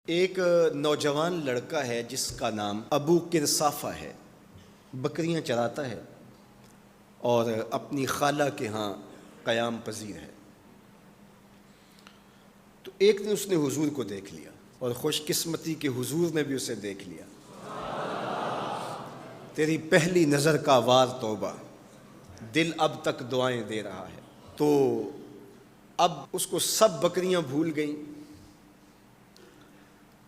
ایک نوجوان لڑکا ہے جس کا نام ابو قرصافہ ہے، بکریاں چراتا ہے اور اپنی خالہ کے ہاں قیام پذیر ہے۔ تو ایک دن اس نے حضور کو دیکھ لیا اور خوش قسمتی کہ حضور نے بھی اسے دیکھ لیا۔ تیری پہلی نظر کا وار توبہ، دل اب تک دعائیں دے رہا ہے۔ تو اب اس کو سب بکریاں بھول گئیں،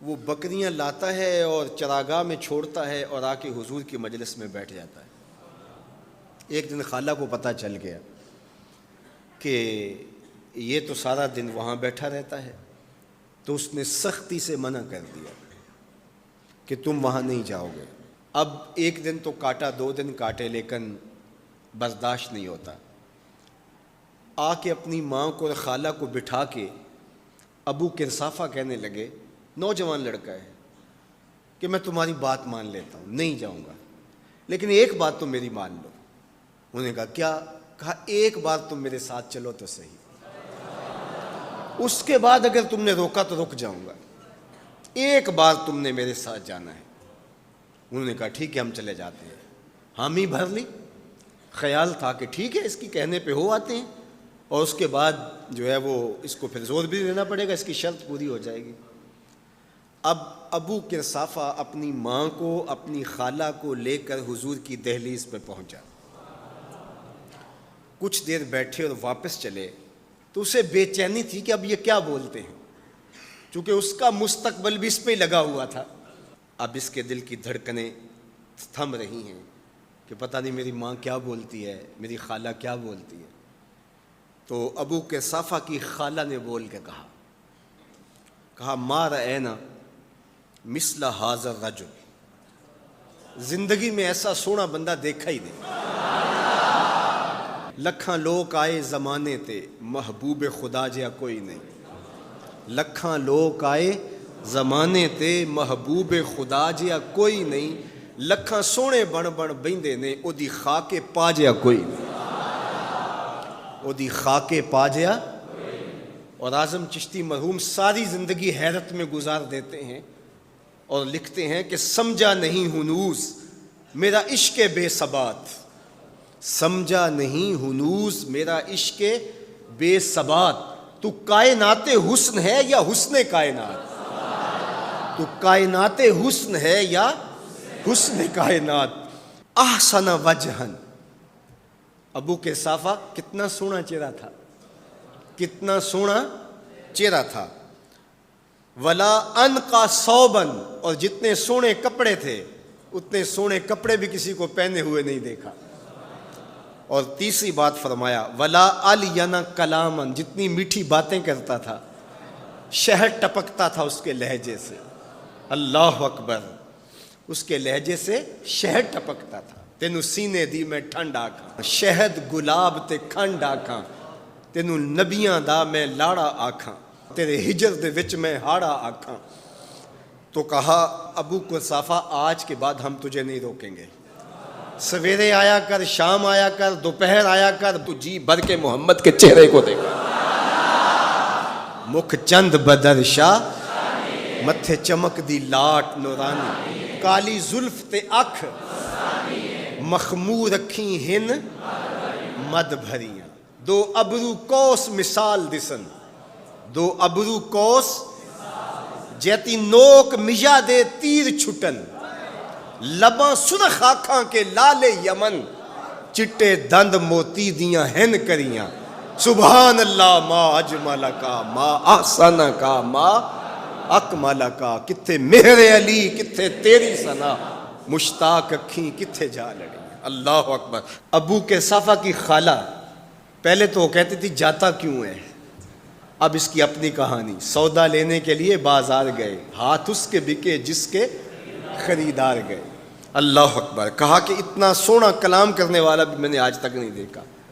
وہ بکریاں لاتا ہے اور چراگاہ میں چھوڑتا ہے اور آ کے حضور کی مجلس میں بیٹھ جاتا ہے۔ ایک دن خالہ کو پتہ چل گیا کہ یہ تو سارا دن وہاں بیٹھا رہتا ہے، تو اس نے سختی سے منع کر دیا کہ تم وہاں نہیں جاؤ گے۔ اب ایک دن تو کاٹا، 2 دن کاٹے، لیکن برداشت نہیں ہوتا۔ آ کے اپنی ماں کو اور خالہ کو بٹھا کے ابو قرصافہ کہنے لگے، نوجوان لڑکا ہے، کہ میں تمہاری بات مان لیتا ہوں، نہیں جاؤں گا، لیکن ایک بات تو میری مان لو۔ انہوں نے کہا کیا؟ کہا ایک بار تم میرے ساتھ چلو تو صحیح، اس کے بعد اگر تم نے روکا تو رک جاؤں گا، ایک بار تم نے میرے ساتھ جانا ہے۔ انہوں نے کہا ٹھیک ہے، ہم چلے جاتے ہیں۔ حامی بھر لی، خیال تھا کہ ٹھیک ہے اس کی کہنے پہ ہو آتے ہیں، اور اس کے بعد جو ہے وہ اس کو پھر زور بھی دینا پڑے گا، اس کی شرط پوری ہو جائے گی۔ اب ابو قرصافہ اپنی ماں کو، اپنی خالہ کو لے کر حضور کی دہلیز پہ پہنچا۔ کچھ دیر بیٹھے اور واپس چلے تو اسے بے چینی تھی کہ اب یہ کیا بولتے ہیں، چونکہ اس کا مستقبل بھی اس پہ لگا ہوا تھا۔ اب اس کے دل کی دھڑکنیں تھم رہی ہیں کہ پتہ نہیں میری ماں کیا بولتی ہے، میری خالہ کیا بولتی ہے۔ تو ابو قرصافہ کی خالہ نے بول کے کہا ما رأینا مثل ھذا الرجل، زندگی میں ایسا سونا بندہ دیکھا ہی نہیں۔ لکھاں لوگ آئے زمانے تے، محبوب خدا جیا کوئی نہیں۔ لکھاں لوگ آئے زمانے تے، محبوب خدا جیا کوئی نہیں۔ لکھاں سونے بن بن بیندے نے، او دی خاک پا جیا کوئی نہیں۔ او دی خاک پا جیا۔ اور اعظم چشتی مرحوم ساری زندگی حیرت میں گزار دیتے ہیں اور لکھتے ہیں کہ سمجھا نہیں ہنوز میرا عشق بے ثبات، سمجھا نہیں ہنوز میرا عشق بے ثبات، تو کائنات حسن ہے یا حسن کائنات، تو کائنات حسن ہے یا حسن کائنات۔ احسن وجہن، ابو قرصافہ کتنا سونا چہرہ تھا، کتنا سونا چہرہ تھا۔ ولا انقا ثوبا، اور جتنے سونے کپڑے تھے اتنے سونے کپڑے بھی کسی کو پہنے ہوئے نہیں دیکھا۔ اور تیسری بات فرمایا ولا الین کلاما، جتنی میٹھی باتیں کرتا تھا، شہد ٹپکتا تھا اس کے لہجے سے۔ اللہ اکبر، اس کے لہجے سے شہد ٹپکتا تھا۔ تینوں سینے دی میں ٹھنڈ آکھاں، شہد گلاب تے کھنڈ آکھاں، تینوں نبیاں دا میں لاڑا آکھاں، تیرے ہجر دے وچ میں ہاڑا آکھاں۔ تو کہا ابو قرصافہ آج کے بعد ہم تجھے نہیں روکیں گے، سویرے آیا کر، شام آیا کر، دوپہر آیا کر، تو جی بھر کے محمد کے چہرے کو دیکھا۔ مکھ چند بدر شاہ، متھے چمک دی لاٹ نورانی، کالی زلف تے اکھ، مخمور رکھیں ہن مد بھریاں، دو ابرو کوس مثال دسن، دو ابرو کوس جیتی نوک مجا دے تیر چھٹن، لباں سرخ آنکھاں کے لال یمن، چٹے دند موتی دیاں ہن کریاں۔ سبحان اللہ ما اجمل کا، ما احسن کا، ما اکمل کا، کتھے مہر علی کتھے تیری ثنا، مشتاق اکھیں کتھے جا لڑی۔ اللہ اکبر۔ ابو قرصافہ کی خالہ پہلے تو وہ کہتی تھی جاتا کیوں ہے، اب اس کی اپنی کہانی۔ سودا لینے کے لیے بازار گئے، ہاتھ اس کے بکے جس کے خریدار گئے۔ اللہ اکبر۔ کہا کہ اتنا سونا کلام کرنے والا بھی میں نے آج تک نہیں دیکھا۔